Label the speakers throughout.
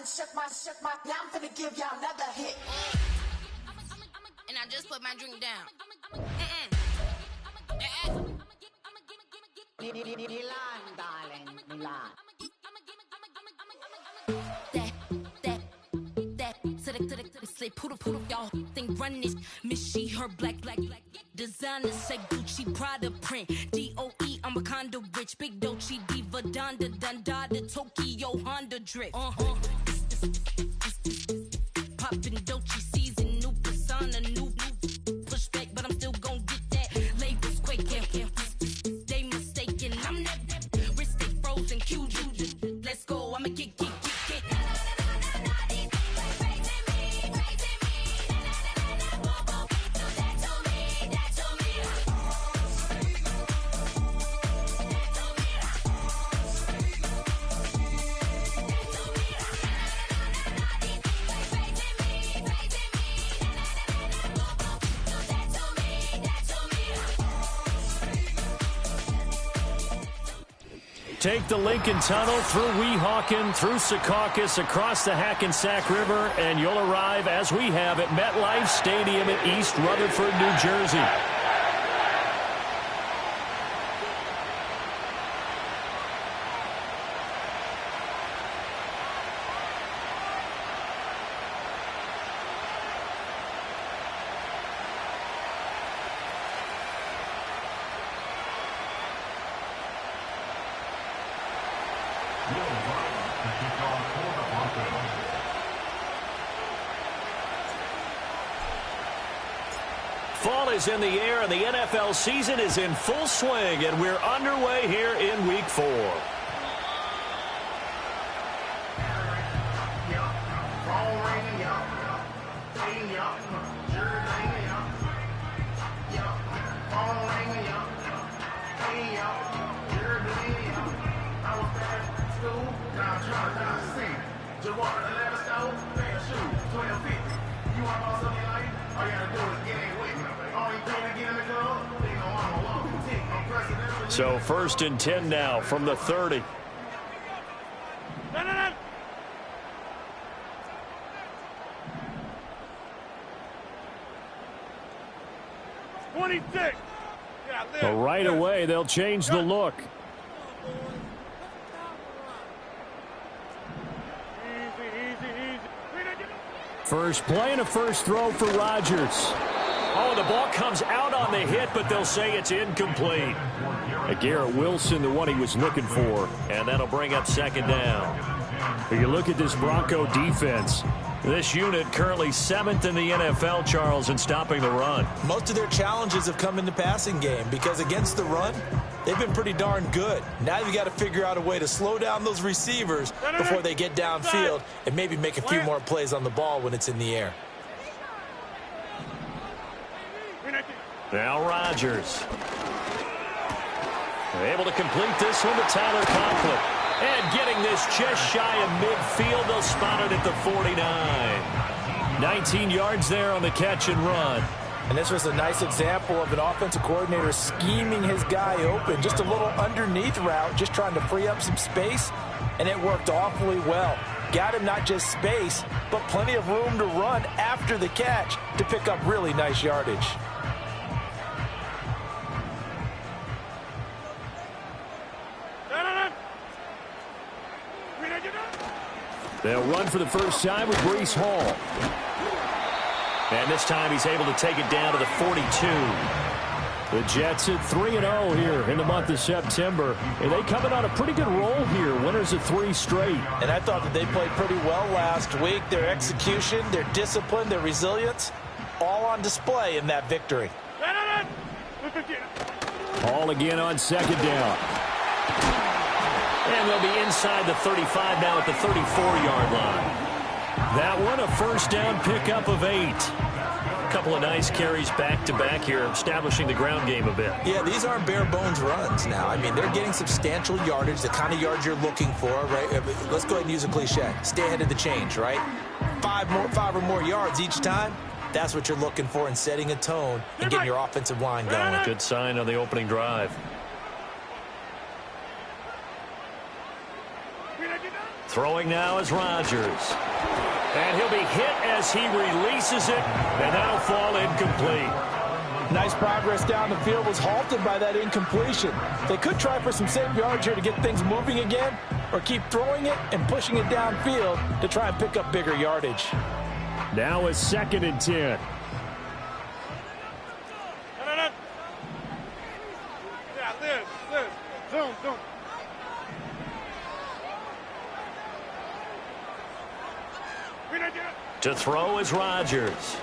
Speaker 1: done shook my, now I'm finna give y'all another hit.
Speaker 2: And I just put my drink down.
Speaker 1: Milan, darling, Milan.
Speaker 2: Say poodle, y'all think run this. Miss she, her black. Designer say Gucci, Prada print. DOE, I'm a condo rich. Big Dolce, Diva, Donda, the Tokyo, Honda drip. Poppin' Dolce season, new persona, new pushback, but I'm still gon' get that. Labels quaking, they mistaken. I'm that wrist stay frozen, Q juju. Let's go, I'ma get.
Speaker 3: Take the Lincoln Tunnel through Weehawken, through Secaucus, across the Hackensack River, and you'll arrive, as we have, at MetLife Stadium in East Rutherford, New Jersey. Fall is in the air, and the NFL season is in full swing, and we're underway here in Week 4. So 1st and 10 now from the 30. So right away, they'll change the look. First play and a first throw for Rodgers. Oh, the ball comes out on the hit, but they'll say it's incomplete. Garrett Wilson, the one he was looking for, and that'll bring up 2nd down. You look at this Bronco defense. This unit currently 7th in the NFL, Charles, in stopping the run.
Speaker 4: Most of their challenges have come in the passing game because against the run, they've been pretty darn good. Now you've got to figure out a way to slow down those receivers before they get downfield and maybe make a few more plays on the ball when it's in the air.
Speaker 3: Now Rodgers. Able to complete this one to Tyler Conklin. And getting this just shy of midfield, they'll spot it at the 49. 19 yards there on the catch and run.
Speaker 4: And this was a nice example of an offensive coordinator scheming his guy open. Just a little underneath route, just trying to free up some space, and it worked awfully well. Got him not just space, but plenty of room to run after the catch to pick up really nice yardage.
Speaker 3: They'll run for the first time with Breece Hall. And this time he's able to take it down to the 42. The Jets at 3-0 here in the month of September. And they coming on a pretty good roll here. Winners of 3 straight.
Speaker 4: And I thought that they played pretty well last week. Their execution, their discipline, their resilience, all on display in that victory.
Speaker 3: Hall again on 2nd down. And they'll be inside the 35 now at the 34-yard line. That one, a first down pickup of 8. A couple of nice carries back-to-back here, establishing the ground game a bit.
Speaker 4: Yeah, these aren't bare-bones runs now. I mean, they're getting substantial yardage, the kind of yards you're looking for, right? Let's go ahead and use a cliche. Stay ahead of the change, right? 5 or more yards each time. That's what you're looking for in setting a tone and getting your offensive line going.
Speaker 3: Good sign on the opening drive. Throwing now is Rodgers. And he'll be hit as he releases it, and that'll fall incomplete.
Speaker 4: Nice progress down the field, was halted by that incompletion. They could try for some safe yards here to get things moving again, or keep throwing it and pushing it downfield to try and pick up bigger yardage.
Speaker 3: Now it's 2nd and 10.
Speaker 5: Zoom.
Speaker 3: To throw is Rodgers.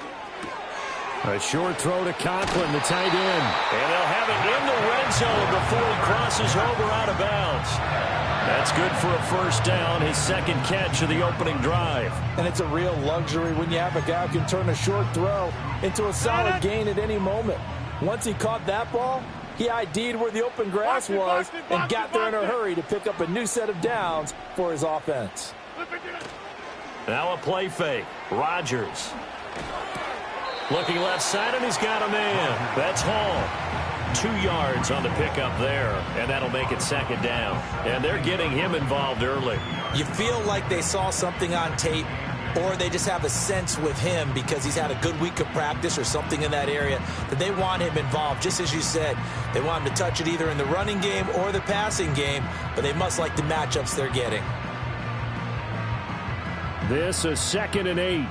Speaker 3: A short throw to Conklin, the tight end. And they'll have it in the red zone before he crosses over out of bounds. That's good for a first down, his second catch of the opening drive.
Speaker 4: And it's a real luxury when you have a guy who can turn a short throw into a solid gain at any moment. Once he caught that ball, he ID'd where the open grass was and got there in a hurry to pick up a new set of downs for his offense.
Speaker 3: Now a play fake. Rodgers. Looking left side, and he's got a man. That's Hall. 2 yards on the pickup there, and that'll make it 2nd down. And they're getting him involved early.
Speaker 4: You feel like they saw something on tape, or they just have a sense with him because he's had a good week of practice or something in that area that they want him involved. Just as you said, they want him to touch it either in the running game or the passing game, but they must like the matchups they're getting.
Speaker 3: This is 2nd and 8.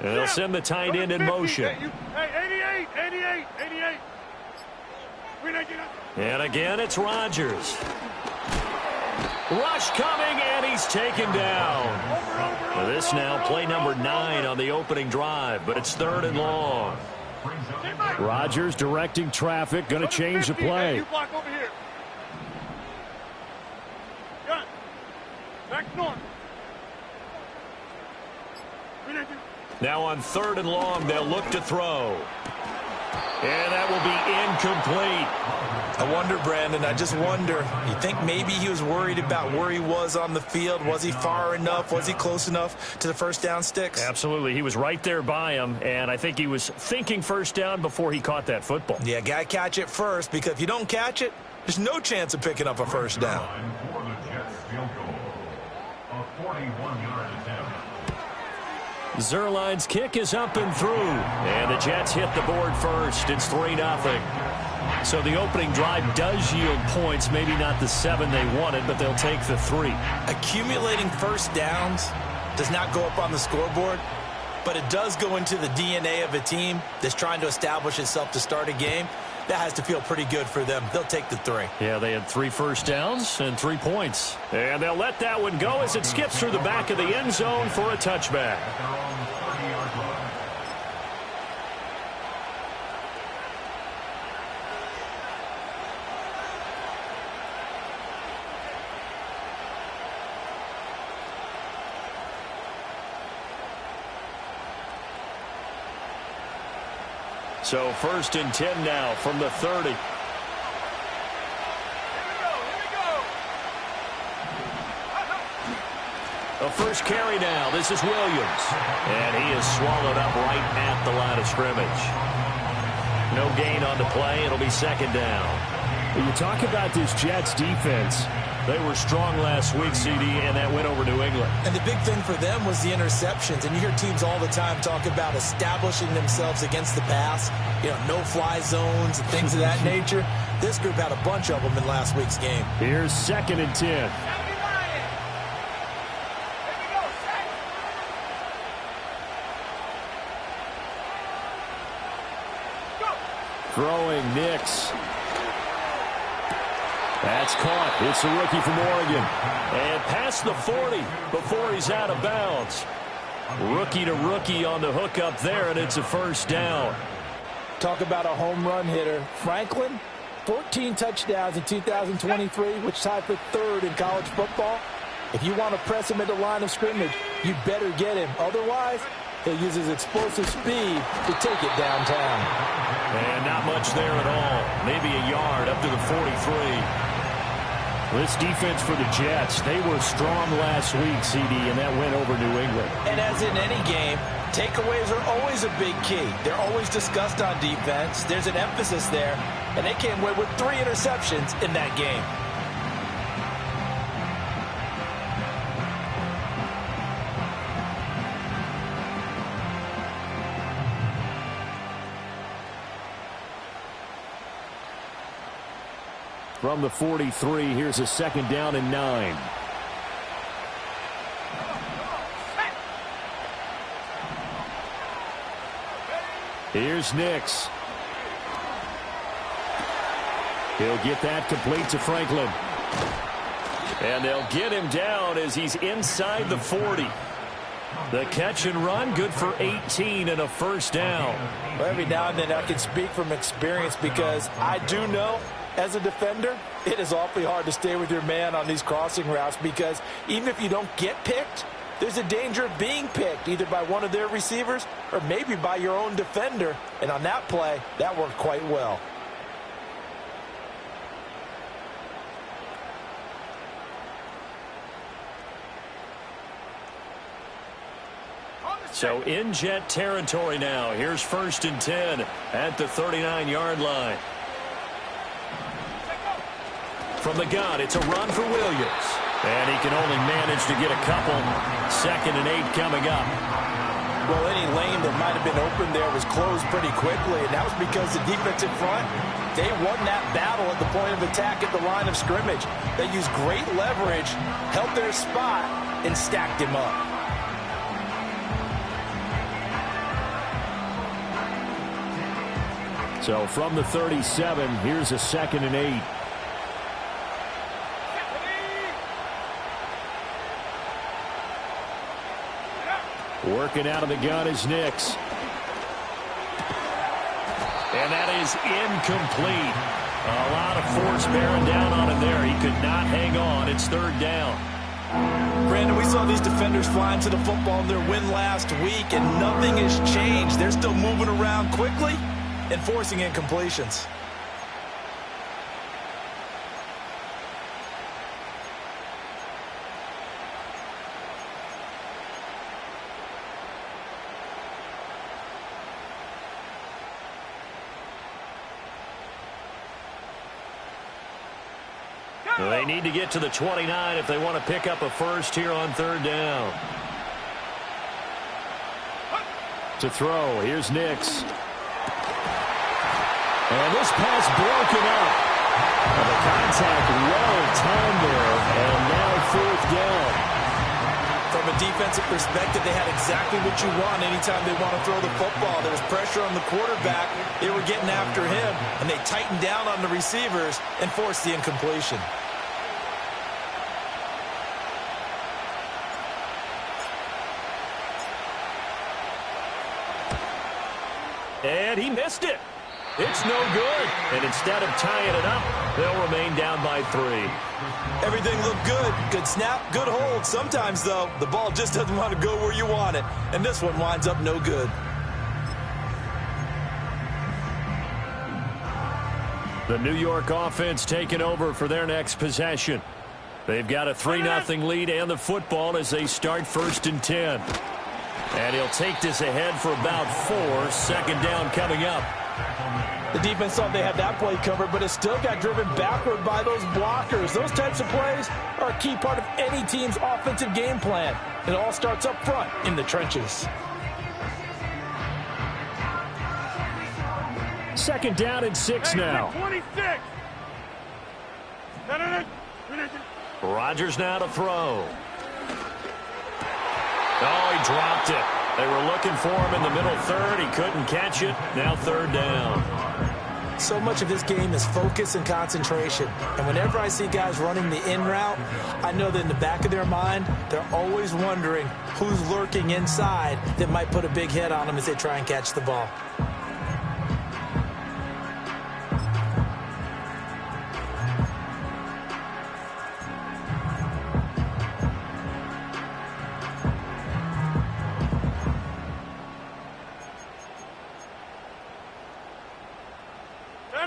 Speaker 3: And they'll send the tight end in motion.
Speaker 5: Hey, 88.
Speaker 3: And again, it's Rodgers. Rush coming, and he's taken down. This now play number 9 on the opening drive, but it's 3rd and long. Rodgers directing traffic, going to change the play.
Speaker 5: You block over here. Gun. Back north.
Speaker 3: Now on 3rd and long, they'll look to throw. And that will be incomplete.
Speaker 4: I wonder, Brandon, I just wonder, you think maybe he was worried about where he was on the field? Was he far enough? Was he close enough to the first down sticks?
Speaker 3: Absolutely. He was right there by him, and I think he was thinking first down before he caught that football.
Speaker 4: Yeah, got to catch it first, because if you don't catch it, there's no chance of picking up a first down.
Speaker 3: Zerline's kick is up and through, and the Jets hit the board first. It's 3-0. So the opening drive does yield points, maybe not the 7 they wanted, but they'll take the 3.
Speaker 4: Accumulating first downs does not go up on the scoreboard, but it does go into the DNA of a team that's trying to establish itself to start a game. That has to feel pretty good for them. They'll take the 3.
Speaker 3: Yeah, they had 3 first downs and 3 points. And they'll let that one go as it skips through the back of the end zone for a touchback. So 1st and 10 now from the 30. A first carry now. This is Williams. And he is swallowed up right at the line of scrimmage. No gain on the play. It'll be 2nd down. When you talk about this Jets defense, they were strong last week, CD, and that went over New England.
Speaker 4: And the big thing for them was the interceptions. And you hear teams all the time talk about establishing themselves against the pass, no-fly zones and things of that nature. This group had a bunch of them in last week's game.
Speaker 3: Here's 2nd and 10. Throwing Nix. That's caught. It's a rookie from Oregon. And past the 40 before he's out of bounds. Rookie to rookie on the hook up there, and it's a first down.
Speaker 4: Talk about a home run hitter. Franklin, 14 touchdowns in 2023, which tied for 3rd in college football. If you want to press him into line of scrimmage, you better get him. Otherwise, he'll use his explosive speed to take it downtown.
Speaker 3: And not much there at all. Maybe a yard up to the 43. This defense for the Jets, they were strong last week, CD, and that went over New England.
Speaker 4: And as in any game, Takeaways are always a big key. They're always discussed on defense. There's an emphasis there, and they came away with 3 interceptions in that game.
Speaker 3: From the 43, here's a second down and 9. Here's Nix. He'll get that complete to Franklin. And they'll get him down as he's inside the 40. The catch and run, good for 18 and a first down.
Speaker 4: Well, every now and then I can speak from experience because I do know as a defender, it is awfully hard to stay with your man on these crossing routes because even if you don't get picked, there's a danger of being picked either by one of their receivers or maybe by your own defender. And on that play, that worked quite well.
Speaker 3: So in Jet territory now. Here's 1st and 10 at the 39-yard line. From the gun, it's a run for Williams. And he can only manage to get a couple. 2nd and 8 coming up.
Speaker 4: Well, any lane that might have been open there was closed pretty quickly, and that was because the defensive front, they won that battle at the point of attack at the line of scrimmage. They used great leverage, held their spot, and stacked him up.
Speaker 3: So from the 37, here's a 2nd and 8. Working out of the gun is Nix. And that is incomplete. A lot of force bearing down on him there. He could not hang on. It's 3rd down.
Speaker 4: Brandon, we saw these defenders flying to the football in their win last week, and nothing has changed. They're still moving around quickly and forcing incompletions.
Speaker 3: They need to get to the 29 if they want to pick up a first here on 3rd down. To throw, here's Nix. And this pass broken up. And the contact well timed there, and now 4th down.
Speaker 4: From a defensive perspective, they had exactly what you want anytime they want to throw the football. There was pressure on the quarterback. They were getting after him, and they tightened down on the receivers and forced the incompletion.
Speaker 3: And he missed it. It's no good. And instead of tying it up, they'll remain down by 3.
Speaker 4: Everything looked good. Good snap, good hold. Sometimes, though, the ball just doesn't want to go where you want it. And this one winds up no good.
Speaker 3: The New York offense taking over for their next possession. They've got a 3-0 lead and the football as they start 1st and 10. And he'll take this ahead for about 4. 2nd down coming up.
Speaker 4: The defense thought they had that play covered, but it still got driven backward by those blockers. Those types of plays are a key part of any team's offensive game plan. It all starts up front in the trenches.
Speaker 3: 2nd down and 6 now.
Speaker 5: 26.
Speaker 3: Rodgers now to throw. Oh, he dropped it. They were looking for him in the middle 3rd. He couldn't catch it. Now 3rd down.
Speaker 4: So much of this game is focus and concentration. And whenever I see guys running the in route, I know that in the back of their mind, they're always wondering who's lurking inside that might put a big hit on them as they try and catch the ball.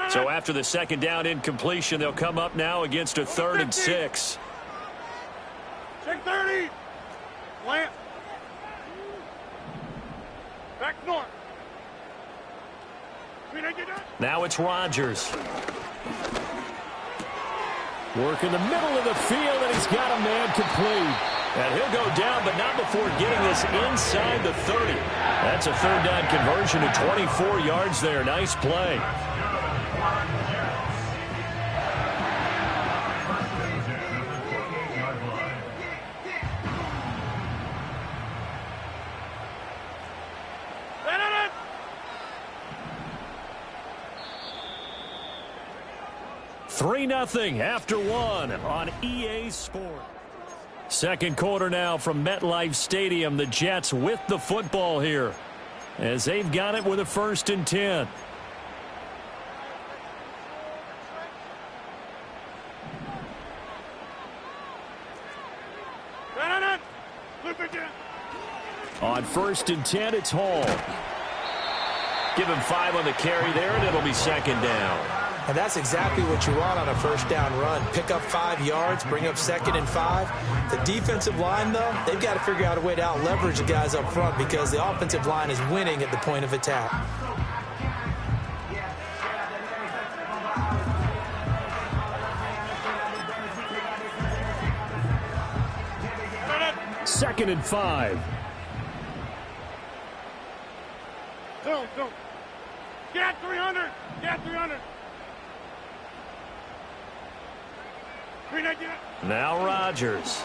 Speaker 3: So after the 2nd down incompletion, they'll come up now against a 3rd and 6.
Speaker 5: Check 30. Plant. Back north. Green, I get that?
Speaker 3: Now it's Rodgers. Work in the middle of the field, and he's got a man complete. And he'll go down, but not before getting this inside the 30. That's a third down conversion to 24 yards there. Nice play. Nothing after one on EA Sports. Second quarter now from MetLife Stadium. The Jets with the football here as they've got it with a 1st and 10. On 1st and 10, it's Hall. Give him 5 on the carry there, and it'll be 2nd down.
Speaker 4: And that's exactly what you want on a 1st down run. Pick up 5 yards, bring up 2nd and 5. The defensive line, though, they've got to figure out a way to out-leverage the guys up front because the offensive line is winning at the point of attack.
Speaker 3: Second and 5.
Speaker 5: Don't. Get 300. Get 300.
Speaker 3: Now Rodgers.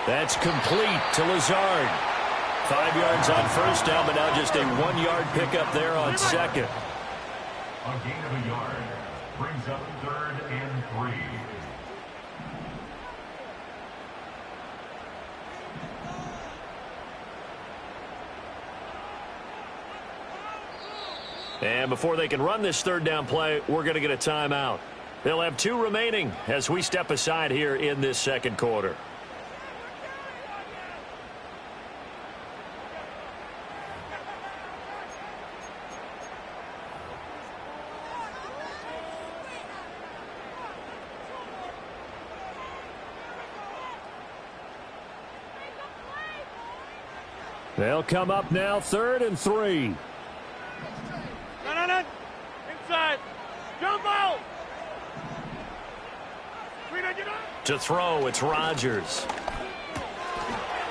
Speaker 3: That's complete to Lazard. 5 yards on 1st down, but now just a 1-yard pickup there on 2nd.
Speaker 6: A gain of a yard brings up 3rd and 3.
Speaker 3: And before they can run this 3rd down play, we're going to get a timeout. They'll have 2 remaining as we step aside here in this 2nd quarter. They'll come up now 3rd and 3.
Speaker 5: No. Inside. Jump out.
Speaker 3: To throw, it's Rodgers.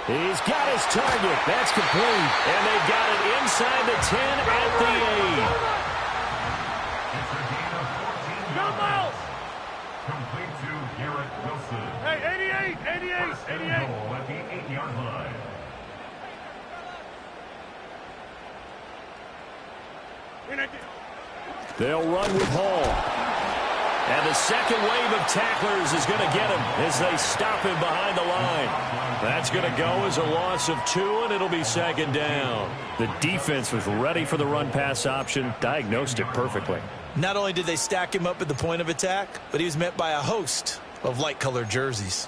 Speaker 3: He's got his target. That's complete. And they've got it inside the 10 at the 8.
Speaker 5: Jump out.
Speaker 6: Complete to Garrett Wilson.
Speaker 5: Hey, 88.
Speaker 6: Goal at the 8-yard line.
Speaker 3: They'll run with Hall. And the second wave of tacklers is going to get him as they stop him behind the line. That's going to go as a loss of 2, and it'll be 2nd down. The defense was ready for the run-pass option, diagnosed it perfectly.
Speaker 4: Not only did they stack him up at the point of attack, but he was met by a host of light-colored jerseys.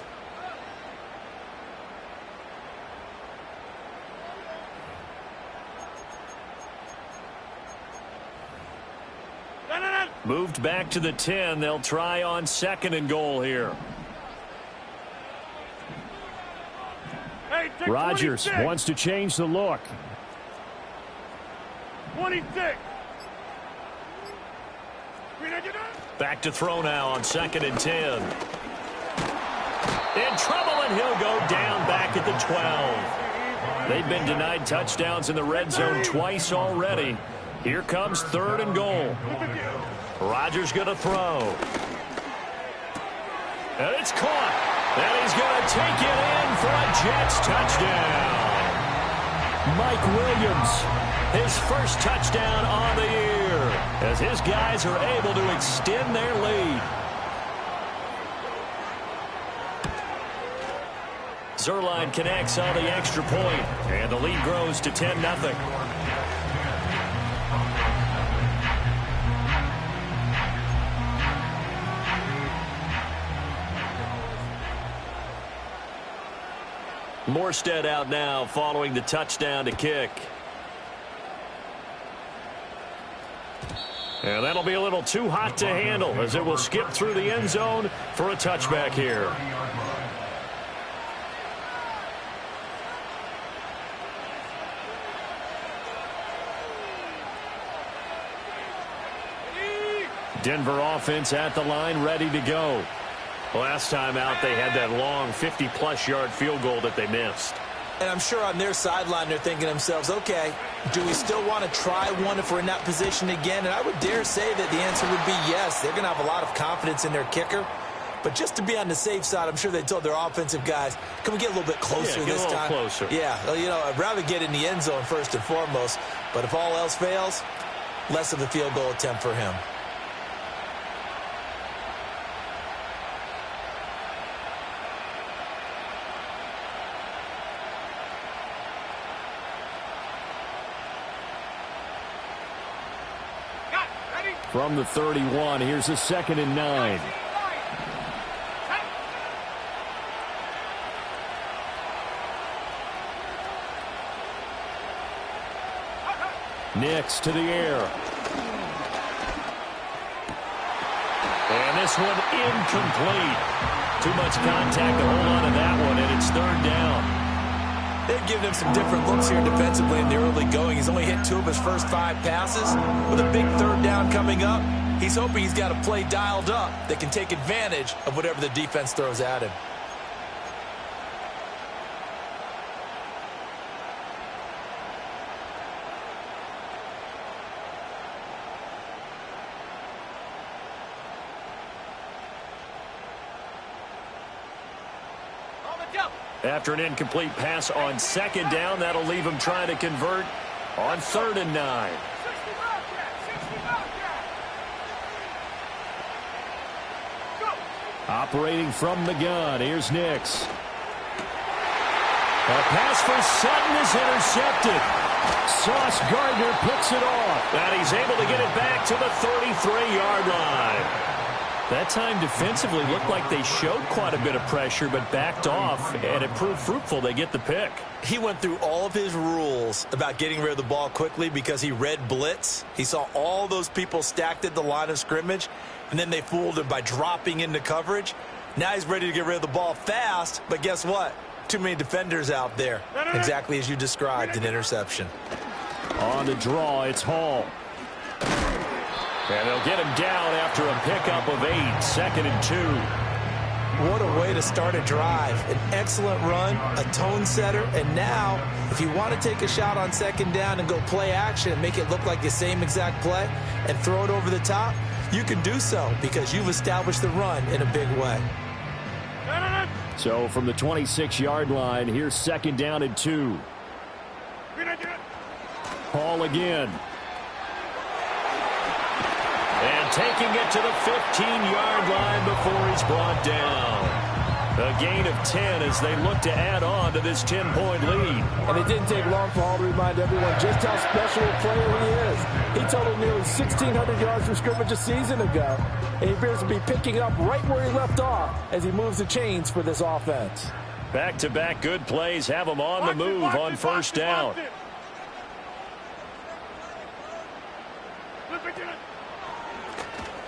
Speaker 3: Moved back to the 10. They'll try on 2nd and goal here.
Speaker 5: Hey,
Speaker 3: Rodgers
Speaker 5: 26.
Speaker 3: wants to change the look.
Speaker 5: 26.
Speaker 3: Back to throw now on 2nd and 10. In trouble, and he'll go down back at the 12. They've been denied touchdowns in the red zone twice already. Here comes 3rd and goal. Rodgers going to throw. And it's caught. And he's going to take it in for a Jets touchdown. Mike Williams, his first touchdown on the year, as his guys are able to extend their lead. Zerline connects on the extra point, and the lead grows to 10-0. Morstead out now following the touchdown to kick. And that'll be a little too hot to handle as it will skip through the end zone for a touchback here. Denver offense at the line, ready to go. Last time out, they had that long 50-plus yard field goal that they missed.
Speaker 4: And I'm sure on their sideline they're thinking to themselves, okay, do we still want to try one if we're in that position again? And I would dare say that the answer would be yes. They're going to have a lot of confidence in their kicker. But just to be on the safe side, I'm sure they told their offensive guys, can we get a little bit closer this time?
Speaker 3: Closer.
Speaker 4: Yeah, well, you know, I'd rather get in the end zone first and foremost. But if all else fails, less of a field goal attempt for him.
Speaker 3: From the 31, here's a 2nd and 9. Nix to the air. And this one incomplete. Too much contact to hold on to that one, and it's 3rd down.
Speaker 4: They've given him some different looks here defensively in the early going. He's only hit 2 of his first 5 passes. With a big 3rd down coming up, he's hoping he's got a play dialed up that can take advantage of whatever the defense throws at him.
Speaker 3: After an incomplete pass on 2nd down, that'll leave him trying to convert on 3rd and 9. Operating from the gun, here's Nix. A pass for Sutton is intercepted. Sauce Gardner picks it off. And he's able to get it back to the 33-yard line. That time defensively looked like they showed quite a bit of pressure but backed off, and it proved fruitful. They get the pick.
Speaker 4: He went through all of his rules about getting rid of the ball quickly because he read blitz. He saw all those people stacked at the line of scrimmage, and then they fooled him by dropping into coverage. Now he's ready to get rid of the ball fast, but guess what? Too many defenders out there. Exactly as you described, an interception.
Speaker 3: On the draw, it's Hall. And they'll get him down after a pickup of 8, 2nd and 2.
Speaker 4: What a way to start a drive. An excellent run, a tone setter, and now if you want to take a shot on 2nd down and go play action and make it look like the same exact play and throw it over the top, you can do so because you've established the run in a big way.
Speaker 3: So from the 26-yard line, here's 2nd down and 2. Hall again. And taking it to the 15-yard line before he's brought down. A gain of 10 as they look to add on to this 10-point lead.
Speaker 7: And it didn't take long for Hall to remind everyone just how special a player he is. He totaled nearly 1,600 yards from scrimmage a season ago. And he appears to be picking up right where he left off as he moves the chains for this offense.
Speaker 3: Back-to-back good plays have him on the move on 1st down.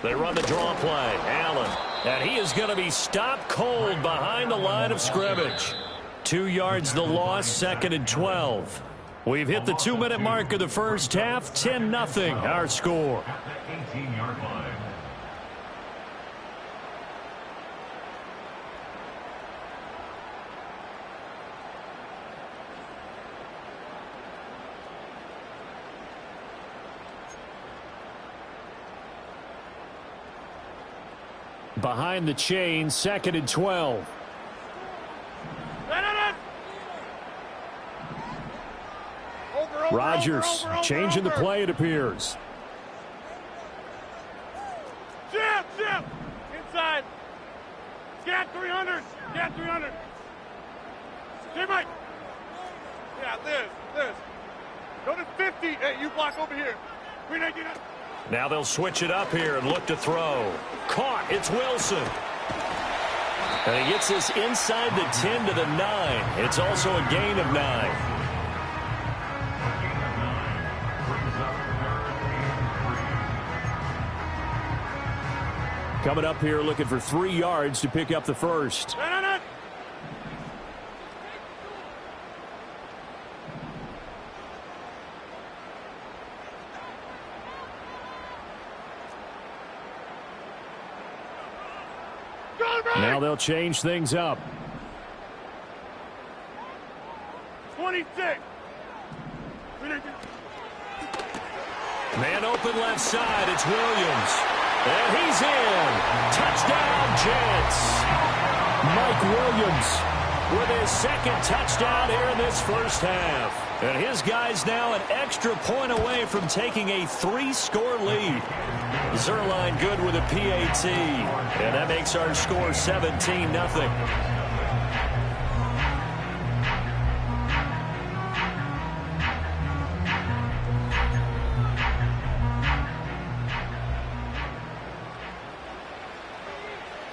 Speaker 3: They run the draw play. Allen. And he is going to be stopped cold behind the line of scrimmage. 2 yards the loss, 2nd and 12. We've hit the 2-minute mark of the first half. 10-0 our score.
Speaker 6: At the 18-yard line.
Speaker 3: Behind the chain, 2nd and 12. Rodgers changing the play, it appears.
Speaker 5: Jim! Inside. Scat 300. Scat 300. J-Mike. Yeah, Liz. Go to 50. Hey, you block over here.
Speaker 3: Now they'll switch it up here and look to throw. Caught. It's Wilson. And he gets this inside the 10 to the 9. It's also a gain of 9. Coming up here looking for 3 yards to pick up the first. Now they'll change things up.
Speaker 5: 26.
Speaker 3: Man open left side. It's Williams. And he's in. Touchdown, Jets. Mike Williams with his second touchdown here in this first half. And his guy's now an extra point away from taking a 3-score lead. Zerline good with a PAT. And that makes our score 17-0.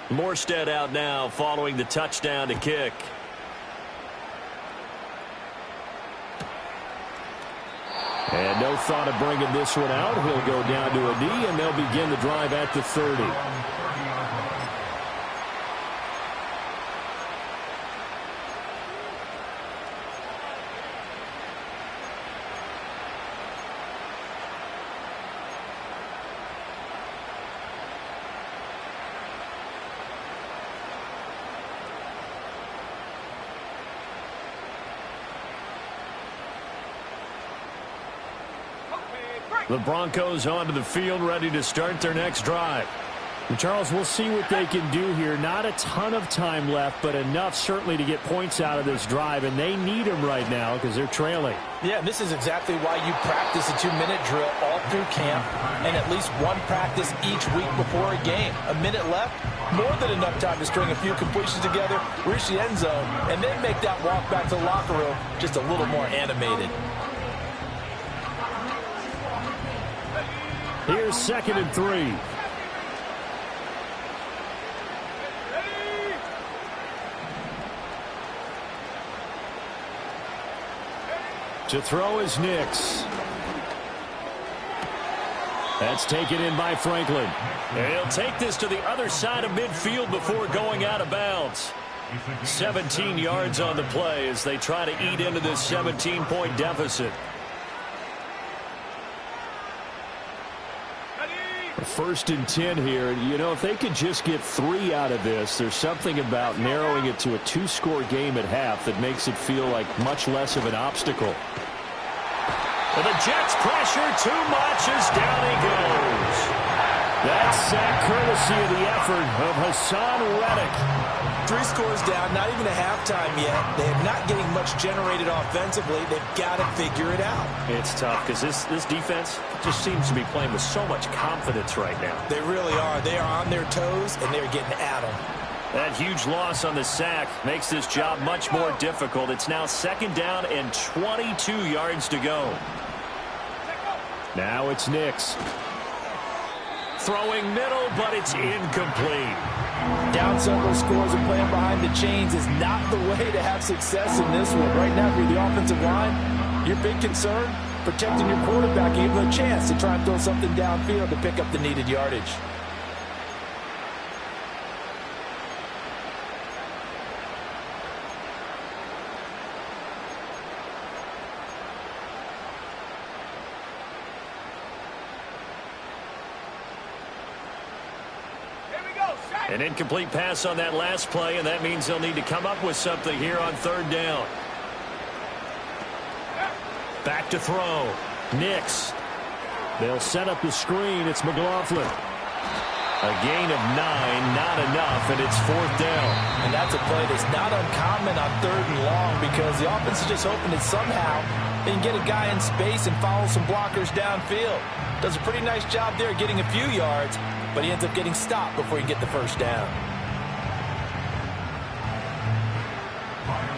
Speaker 3: Morstead out now following the touchdown to kick. And no thought of bringing this one out. He'll go down to a knee, and they'll begin the drive at the 30. The Broncos onto the field, ready to start their next drive.
Speaker 7: And Charles, we'll see what they can do here. Not a ton of time left, but enough certainly to get points out of this drive, and they need them right now because they're trailing.
Speaker 4: Yeah, and this is exactly why you practice a 2-minute drill all through camp and at least one practice each week before a game. A minute left, more than enough time to string a few completions together, reach the end zone, and then make that walk back to the locker room just a little more animated.
Speaker 3: Here's 2nd and 3. To throw is Nix. That's taken in by Franklin. And he'll take this to the other side of midfield before going out of bounds. 17 yards on the play as they try to eat into this 17-point deficit. 1st and 10 here. You know, if they could just get 3 out of this, there's something about narrowing it to a 2-score game at half that makes it feel like much less of an obstacle. Well, the Jets pressure too much as down he goes. That's sack courtesy of the effort of Hassan Reddick.
Speaker 4: 3 scores down, not even a halftime yet. They're not getting much generated offensively. They've got to figure it out.
Speaker 3: It's tough because this defense just seems to be playing with so much confidence right now.
Speaker 4: They really are. They are on their toes, and they're getting at them.
Speaker 3: That huge loss on the sack makes this job much more difficult. It's now 2nd down and 22 yards to go. Now it's Nix. Throwing middle, but it's incomplete.
Speaker 4: Down several scores and playing behind the chains is not the way to have success in this one. Right now, if you're the offensive line, your big concern, protecting your quarterback, gave him a chance to try and throw something downfield to pick up the needed yardage.
Speaker 3: An incomplete pass on that last play, and that means they'll need to come up with something here on 3rd down. Back to throw. Nix. They'll set up the screen. It's McLaughlin. A gain of 9, not enough, and it's 4th down.
Speaker 4: And that's a play that's not uncommon on 3rd and long because the offense is just hoping that somehow they can get a guy in space and follow some blockers downfield. Does a pretty nice job there getting a few yards, but he ends up getting stopped before he can get the 1st down.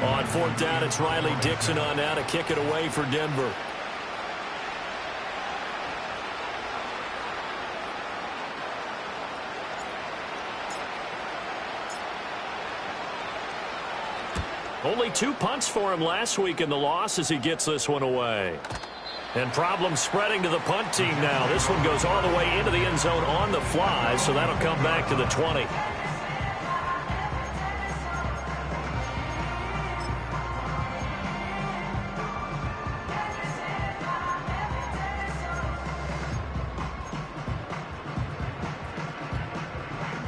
Speaker 3: On 4th down, it's Riley Dixon on now to kick it away for Denver. Only 2 punts for him last week in the loss as he gets this one away. And problems spreading to the punt team now. This one goes all the way into the end zone on the fly, so that'll come back to the 20.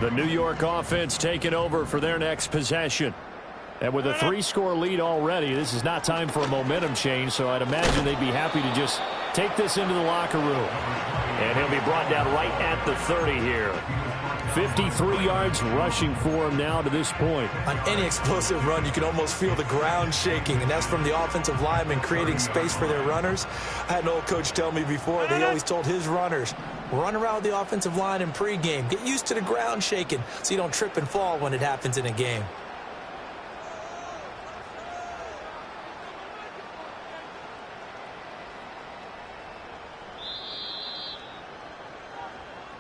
Speaker 3: The New York offense taking over for their next possession. And with a 3-score lead already, this is not time for a momentum change, so I'd imagine they'd be happy to just take this into the locker room. And he'll be brought down right at the 30 here. 53 yards rushing for him now to this point.
Speaker 4: On any explosive run, you can almost feel the ground shaking, and that's from the offensive linemen creating space for their runners. I had an old coach tell me before that he always told his runners, run around the offensive line in pregame. Get used to the ground shaking so you don't trip and fall when it happens in a game.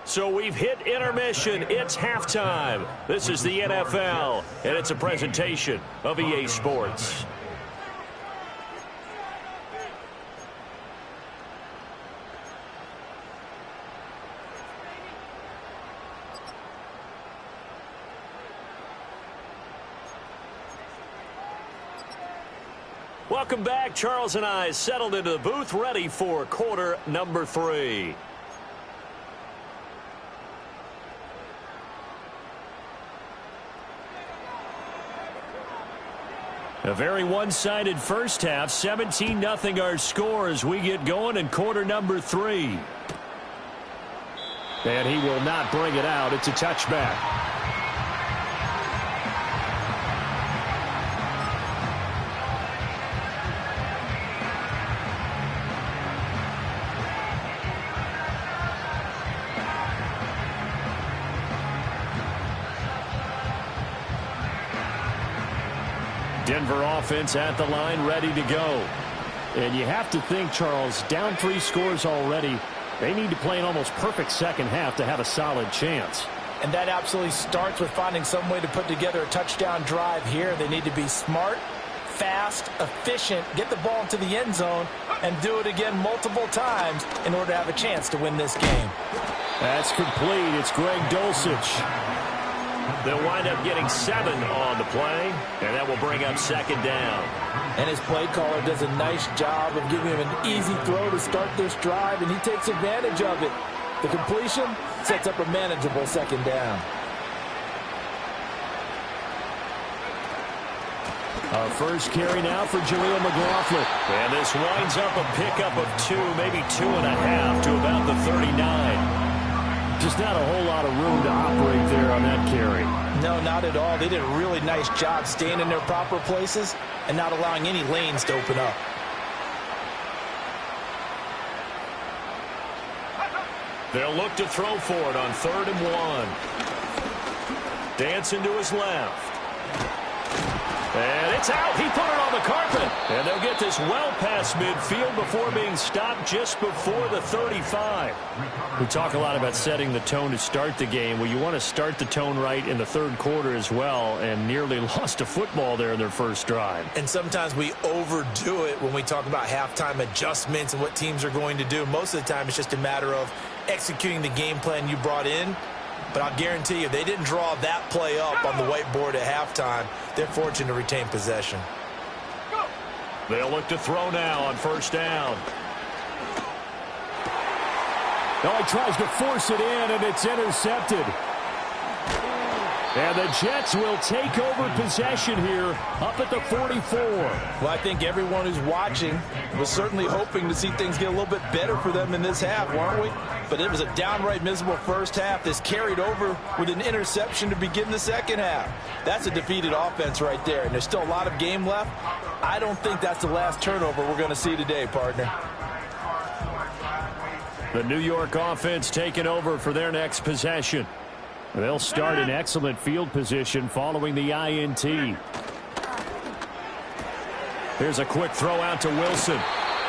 Speaker 3: So we've hit intermission. It's halftime. This is the NFL, and it's a presentation of EA Sports. Welcome back. Charles and I settled into the booth, ready for quarter number 3. A very one-sided first half. 17-0 our score as we get going in quarter number 3. And he will not bring it out. It's a touchback. Denver offense at the line, ready to go. And you have to think, Charles, down 3 scores already. They need to play an almost perfect second half to have a solid chance.
Speaker 4: And that absolutely starts with finding some way to put together a touchdown drive here. They need to be smart, fast, efficient, get the ball into the end zone, and do it again multiple times in order to have a chance to win this game.
Speaker 3: That's complete. It's Greg Dulcich. They'll wind up getting 7 on the play, and that will bring up second down.
Speaker 4: And his play caller does a nice job of giving him an easy throw to start this drive, and he takes advantage of it. The completion sets up a manageable second down.
Speaker 3: Our first carry now for Jaleel McLaughlin. And this winds up a pickup of 2, maybe 2.5 to about the 39. Just not a whole lot of room to operate there on that carry.
Speaker 4: No, not at all. They did a really nice job staying in their proper places and not allowing any lanes to open up.
Speaker 3: They'll look to throw for it on 3rd and 1. Dancing to his left. And it's out. He put it on the carpet. And they'll get this well past midfield before being stopped just before the 35. We talk a lot about setting the tone to start the game. Well, you want to start the tone right in the 3rd quarter as well, and nearly lost a football there in their first drive.
Speaker 4: And sometimes we overdo it when we talk about halftime adjustments and what teams are going to do. Most of the time, it's just a matter of executing the game plan you brought in. But I'll guarantee you, they didn't draw that play up on the whiteboard at halftime. They're fortunate to retain possession.
Speaker 3: They'll look to throw now on 1st down. No, he tries to force it in, and it's intercepted. And the Jets will take over possession here up at the 44.
Speaker 4: Well, I think everyone who's watching was certainly hoping to see things get a little bit better for them in this half, weren't we? But it was a downright miserable first half. This carried over with an interception to begin the second half. That's a defeated offense right there, and there's still a lot of game left. I don't think that's the last turnover we're going to see today, partner.
Speaker 3: The New York offense taking over for their next possession. They'll start in excellent field position following the INT. Here's a quick throw out to Wilson.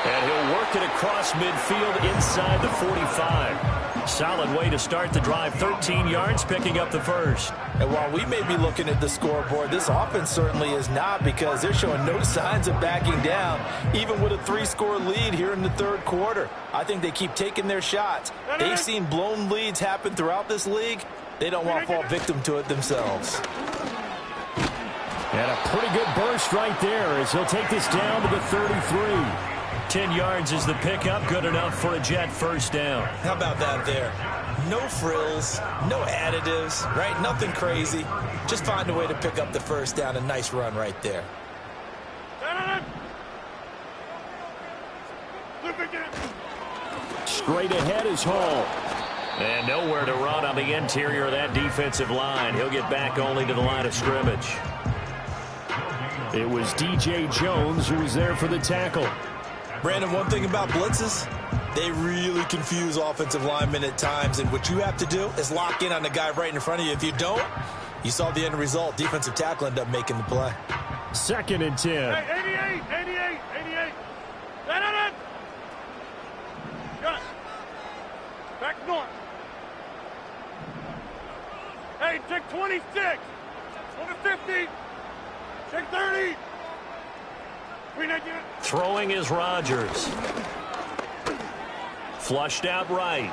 Speaker 3: And he'll work it across midfield inside the 45. Solid way to start the drive. 13 yards, picking up the first.
Speaker 4: And while we may be looking at the scoreboard, this offense certainly is not, because they're showing no signs of backing down, even with a 3-score lead here in the 3rd quarter. I think they keep taking their shots. They've seen blown leads happen throughout this league. They don't want to fall victim to it themselves.
Speaker 3: And a pretty good burst right there as he'll take this down to the 33. 10 yards is the pickup. Good enough for a Jet first down.
Speaker 4: How about that there? No frills, no additives, right? Nothing crazy. Just find a way to pick up the first down. A nice run right there.
Speaker 3: Straight ahead is Hall. And nowhere to run on the interior of that defensive line. He'll get back only to the line of scrimmage. It was D.J. Jones who was there for the tackle.
Speaker 4: Brandon, one thing about blitzes, they really confuse offensive linemen at times, and what you have to do is lock in on the guy right in front of you. If you don't, you saw the end result. Defensive tackle ended up making the play.
Speaker 3: 2nd and 10.
Speaker 5: Hey, 88. Got it. Back north. Hey, take 26. Go to 50. Take 30.
Speaker 3: Throwing is Rodgers. Flushed out right.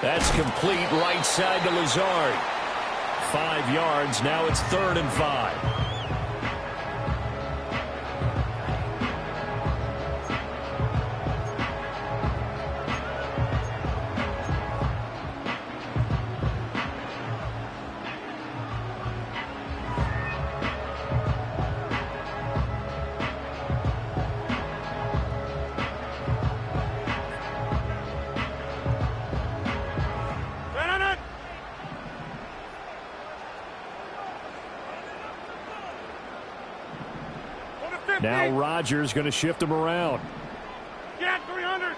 Speaker 3: That's complete right side to Lazard. 5 yards. Now it's 3rd and 5. Now Rodgers going to shift him around.
Speaker 5: Get 300.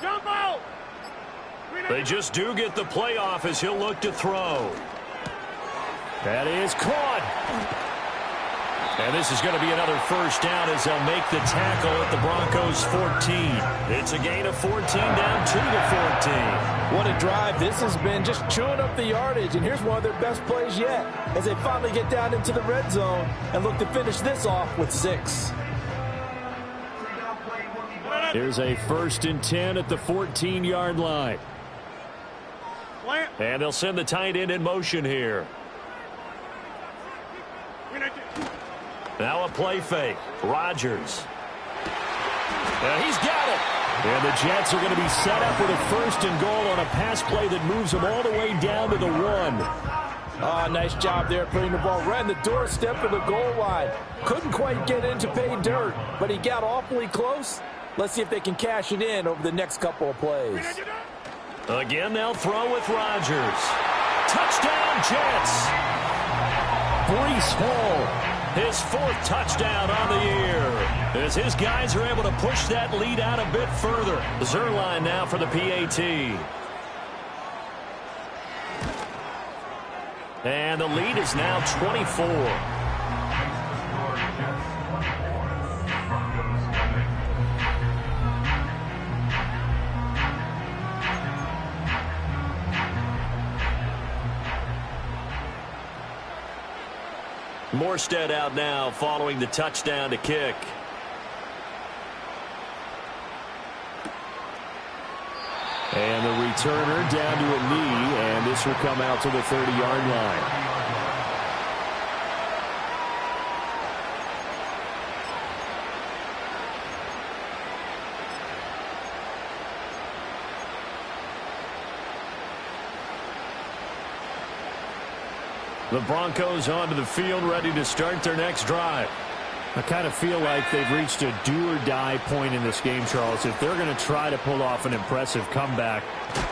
Speaker 5: Jump out.
Speaker 3: They just do get the playoff as he'll look to throw. That is caught. And this is going to be another first down as they'll make the tackle at the Broncos 14. It's a gain of 14 down to the 14.
Speaker 7: What a drive this has been, just chewing up the yardage. And here's one of their best plays yet as they finally get down into the red zone and look to finish this off with 6.
Speaker 3: Here's a 1st and 10 at the 14-yard line. And they'll send the tight end in motion here. Now a play fake. Rodgers. He's got it. And the Jets are going to be set up with a 1st and goal on a pass play that moves them all the way down to the 1.
Speaker 7: Oh, nice job there putting the ball right on the doorstep of the goal line. Couldn't quite get in to pay dirt, but he got awfully close. Let's see if they can cash it in over the next couple of plays.
Speaker 3: Again, they'll throw with Rodgers. Touchdown, Jets. Breece Hall. His 4th touchdown on the year. As his guys are able to push that lead out a bit further. Zerline now for the PAT. And the lead is now 24. Morstead out now following the touchdown to kick. And the returner down to a knee, and this will come out to the 30-yard line. The Broncos onto the field, ready to start their next drive. I kind of feel like they've reached a do-or-die point in this game, Charles. If they're going to try to pull off an impressive comeback,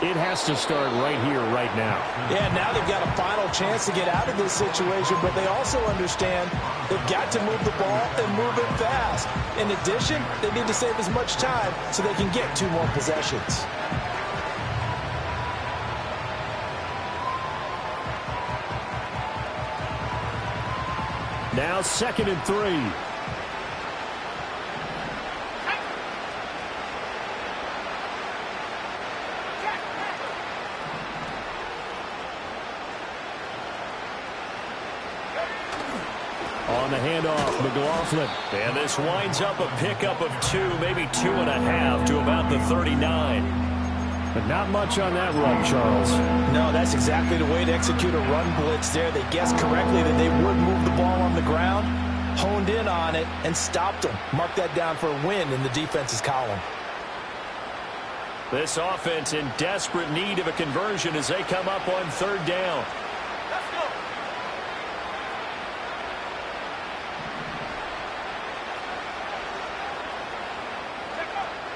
Speaker 3: it has to start right here, right now.
Speaker 4: Yeah, now they've got a final chance to get out of this situation, but they also understand they've got to move the ball and move it fast. In addition, they need to save as much time so they can get 2 more possessions.
Speaker 3: Now 2nd and 3. On the handoff, McLaughlin. And this winds up a pickup of 2, maybe 2.5 to about the 39. But not much on that run, Charles.
Speaker 4: No, that's exactly the way to execute a run blitz there. They guessed correctly that they would move the ball on the ground. honed in on it and stopped them. Mark that down for a win in the defense's column.
Speaker 3: This offense in desperate need of a conversion as they come up on third down.
Speaker 5: Let's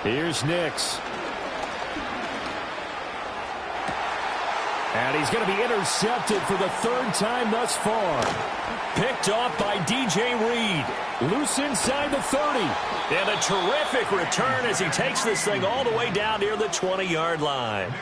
Speaker 5: go.
Speaker 3: Here's Nix. And he's going to be intercepted for the third time thus far. Picked off by DJ Reed. Loose inside the 30. And a terrific return as he takes this thing all the way down near the 20-yard line.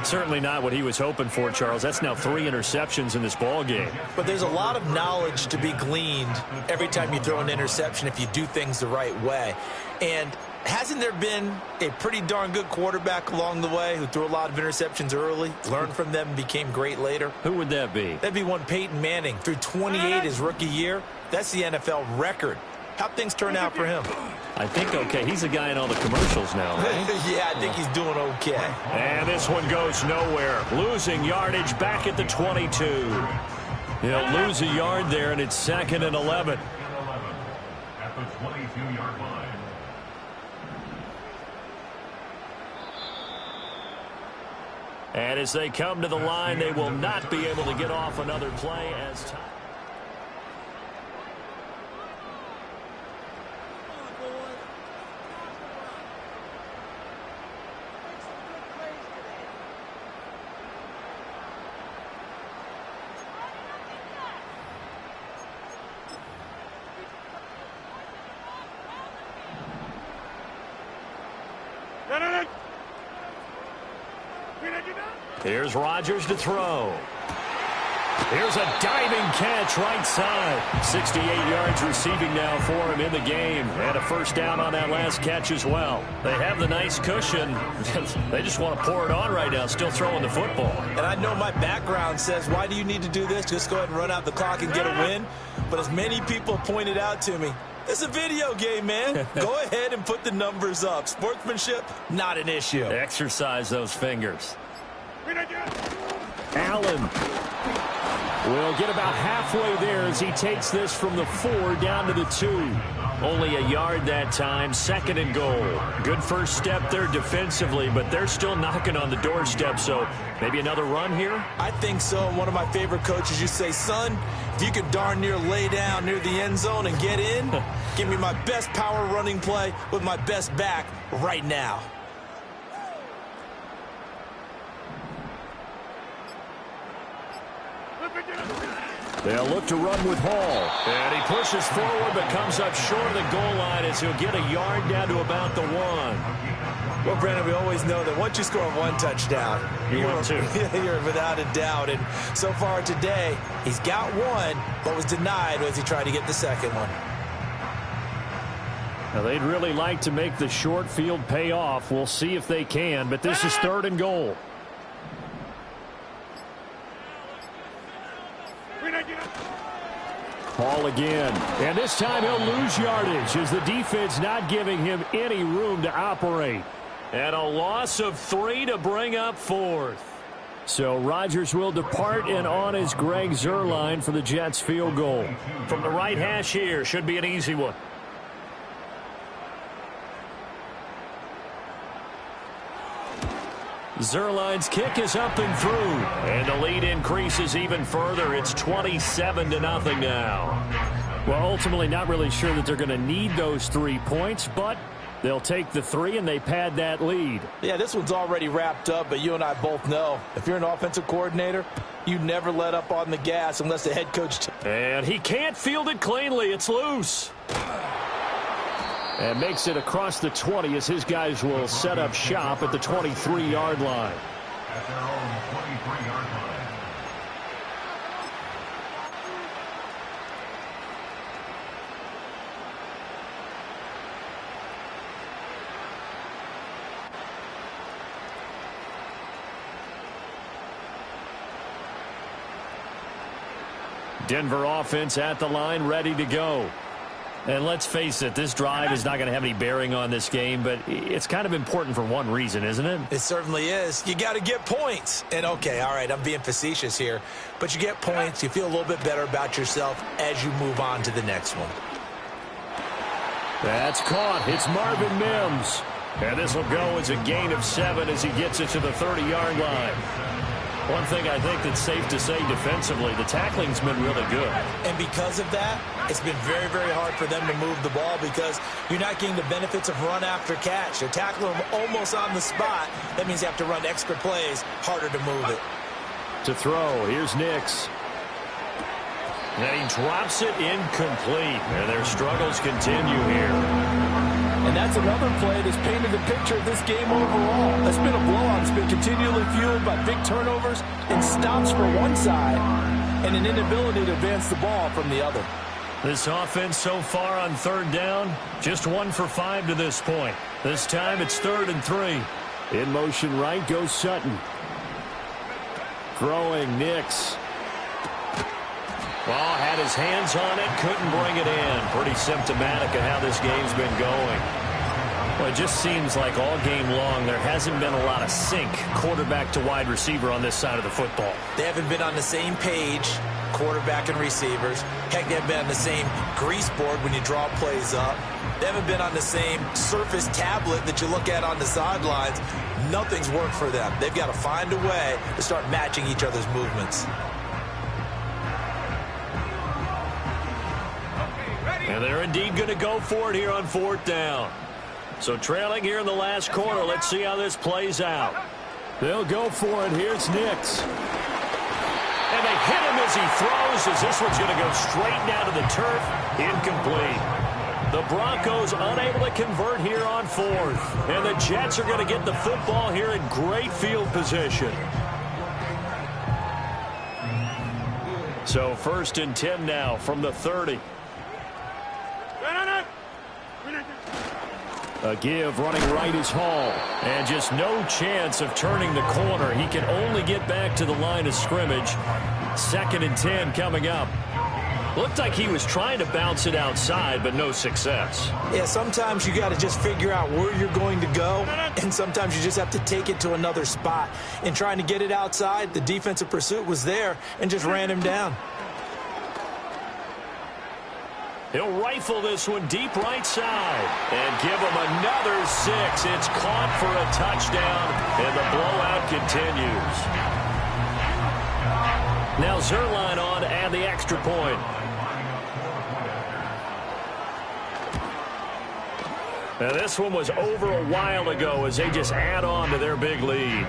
Speaker 3: Certainly not what he was hoping for, Charles. That's now 3 interceptions in this ball game.
Speaker 4: But there's a lot of knowledge to be gleaned every time you throw an interception if you do things the right way. And hasn't there been a pretty darn good quarterback along the way who threw a lot of interceptions early, learned from them, and became great later?
Speaker 3: Who would that be?
Speaker 4: That'd be one Peyton Manning. Threw 28 his rookie year. That's the NFL record. How'd things turn out for him?
Speaker 3: I think okay. He's the guy in all the commercials now, right?
Speaker 4: Yeah, I think he's doing okay.
Speaker 3: And this one goes nowhere. Losing yardage back at the 22. He'll lose a yard there, and it's 2nd and 11.
Speaker 6: At the 22-yard line.
Speaker 3: And as they come to the line, they will not be able to get off another play as time. Here's Rodgers to throw. Here's a diving catch right side. 68 yards receiving now for him in the game. And a first down on that last catch as well. They have the nice cushion. They just want to pour it on right now, still throwing the football.
Speaker 4: And I know my background says, why do you need to do this? Just go ahead and run out the clock and get a win. But as many people pointed out to me, it's a video game, man. Go ahead and put the numbers up. Sportsmanship, not an issue.
Speaker 3: Exercise those fingers. Allen will get about halfway there as he takes this from the 4 down to the 2. Only a yard that time, 2nd and goal. Good first step there defensively, but they're still knocking on the doorstep, so maybe another run here?
Speaker 4: I think so. One of my favorite coaches, you say, son, if you could darn near lay down near the end zone and get in, give me my best power running play with my best back right now.
Speaker 3: They'll look to run with Hall. And he pushes forward but comes up short of the goal line as he'll get a yard down to about the 1.
Speaker 4: Well, Brandon, we always know that once you score 1 touchdown, you're without a doubt. And so far today, he's got 1, but was denied as he tried to get the second one.
Speaker 3: Now, they'd really like to make the short field pay off. We'll see if they can, but this is 3rd and goal. Ball again. And this time he'll lose yardage as the defense not giving him any room to operate. And a loss of 3 to bring up 4th. So Rodgers will depart, and on is Greg Zuerlein for the Jets field goal. From the right hash here, should be an easy one. Zuerlein's kick is up and through. And the lead increases even further. It's 27-0 now. Well, ultimately not really sure that they're going to need those 3 points, but they'll take the 3 and they pad that lead.
Speaker 4: Yeah, this one's already wrapped up, but you and I both know if you're an offensive coordinator, you never let up on the gas unless the head coach...
Speaker 3: And he can't field it cleanly. It's loose. And makes it across the 20 as his guys will set up shop at the 23-yard line.
Speaker 6: At their own 23-yard line.
Speaker 3: Denver offense at the line, ready to go. And let's face it, this drive is not going to have any bearing on this game, but it's kind of important for one reason, isn't it?
Speaker 4: It certainly is. You got to get points. And, okay, all right, I'm being facetious here, but you get points, you feel a little bit better about yourself as you move on to the next one.
Speaker 3: That's caught. It's Marvin Mims. And this will go as a gain of 7 as he gets it to the 30-yard line. One thing I think that's safe to say defensively, the tackling's been really good.
Speaker 4: And because of that, it's been very, very hard for them to move the ball because you're not getting the benefits of run after catch. They're tackling them almost on the spot. That means you have to run extra plays, harder to move it.
Speaker 3: To throw, here's Nix. And he drops it incomplete. And their struggles continue here.
Speaker 7: And that's another play that's painted the picture of this game overall. That's been a blowout. It's been continually fueled by big turnovers and stops for one side and an inability to advance the ball from the other.
Speaker 3: This offense so far on 3rd down, just 1 for 5 to this point. This time it's 3rd and 3. In motion right goes Sutton. Throwing Nix. Ball had his hands on it, couldn't bring it in. Pretty symptomatic of how this game's been going. Well, it just seems like all game long there hasn't been a lot of sync quarterback to wide receiver on this side of the football.
Speaker 4: They haven't been on the same page, quarterback and receivers. Heck, they haven't been on the same grease board when you draw plays up. They haven't been on the same Surface tablet that you look at on the sidelines. Nothing's worked for them. They've got to find a way to start matching each other's movements.
Speaker 3: And they're indeed going to go for it here on 4th down. So trailing here in the last quarter. Let's see how this plays out. They'll go for it. Here's Nix. And they hit him as he throws, as this one's going to go straight down to the turf. Incomplete. The Broncos unable to convert here on 4th. And the Jets are going to get the football here in great field position. So 1st and 10 now from the 30. A give running right is Hall. And just no chance of turning the corner. He can only get back to the line of scrimmage. 2nd and 10 coming up. Looked like he was trying to bounce it outside, but no success.
Speaker 4: Yeah, sometimes you got to just figure out where you're going to go, and sometimes you just have to take it to another spot. In trying to get it outside, the defensive pursuit was there and just ran him down.
Speaker 3: He'll rifle this one deep right side and give him another 6. It's caught for a touchdown, and the blowout continues. Now Zerline on to add the extra point. Now this one was over a while ago as they just add on to their big lead.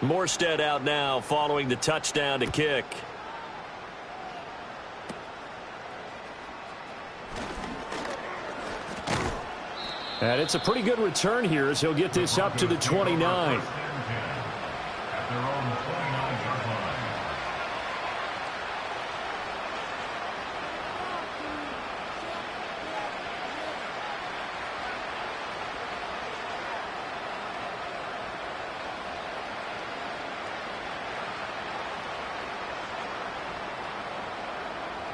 Speaker 3: Morstead out now following the touchdown to kick. And it's a pretty good return here as he'll get this up to the 29.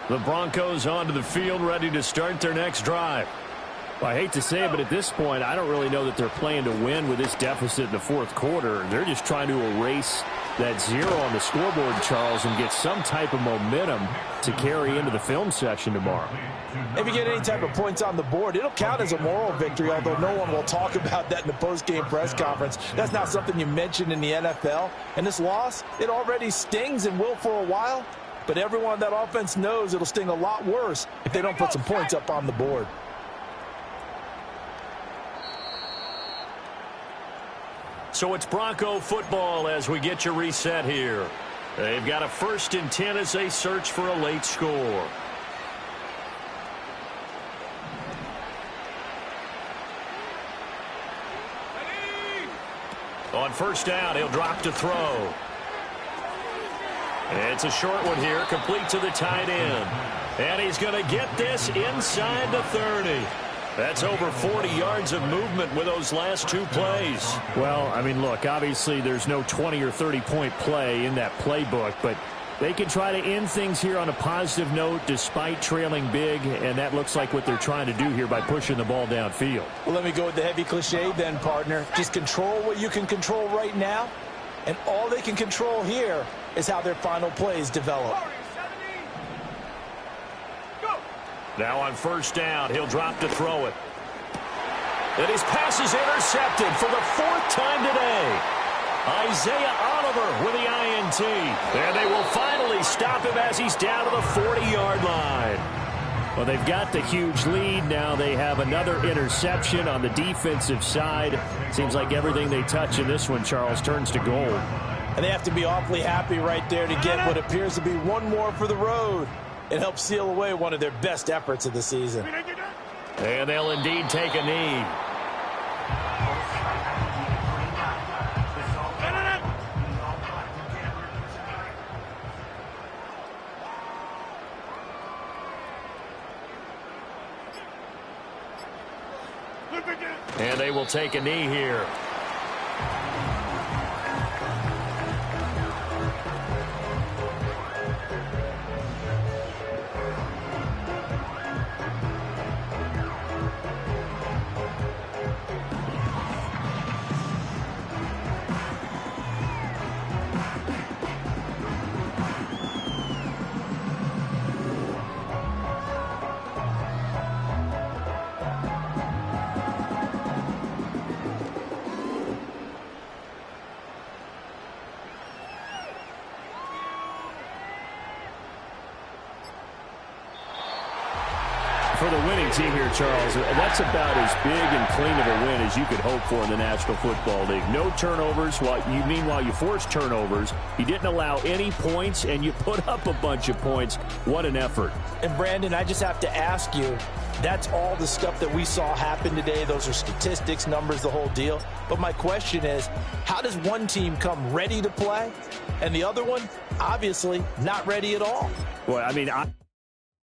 Speaker 3: The Broncos onto the field, ready to start their next drive. Well, I hate to say it, but at this point, I don't really know that they're playing to win with this deficit in the 4th quarter. They're just trying to erase that 0 on the scoreboard, Charles, and get some type of momentum to carry into the film session tomorrow.
Speaker 7: If you get any type of points on the board, it'll count as a moral victory, although no one will talk about that in the post-game press conference. That's not something you mention in the NFL. And this loss, it already stings and will for a while. But everyone on that offense knows it'll sting a lot worse if they don't put some points up on the board.
Speaker 3: So it's Bronco football as we get you reset here. They've got a 1st and 10 as they search for a late score. On 1st down, he'll drop to throw. It's a short one here, complete to the tight end. And he's going to get this inside the 30. That's over 40 yards of movement with those last 2 plays.
Speaker 7: Well, I mean, look, obviously there's no 20 or 30-point play in that playbook, but
Speaker 3: They can try to end things here on a positive note despite trailing big, and that looks like what they're trying to do here by pushing the ball downfield.
Speaker 4: Well, let me go with the heavy cliche then, partner. Just control what you can control right now, and all they can control here is how their final plays develop.
Speaker 3: Now on first down, he'll drop to throw it. And his pass is intercepted for the 4th time today. Isaiah Oliver with the INT. And they will finally stop him as he's down to the 40-yard line. Well, they've got the huge lead. Now they have another interception on the defensive side. Seems like everything they touch in this one, Charles, turns to gold.
Speaker 4: And they have to be awfully happy right there to get what appears to be one more for the road. It helps seal away one of their best efforts of the season.
Speaker 3: And they'll indeed take a knee. And they will take a knee here. For the winning team here, Charles, that's about as big and clean of a win as you could hope for in the National Football League. No turnovers. Meanwhile, you forced turnovers. You didn't allow any points, and you put up a bunch of points. What an effort.
Speaker 4: And, Brandon, I just have to ask you, that's all the stuff that we saw happen today. Those are statistics, numbers, the whole deal. But my question is, how does one team come ready to play, and the other one, obviously, not ready at all?
Speaker 3: Well, I mean,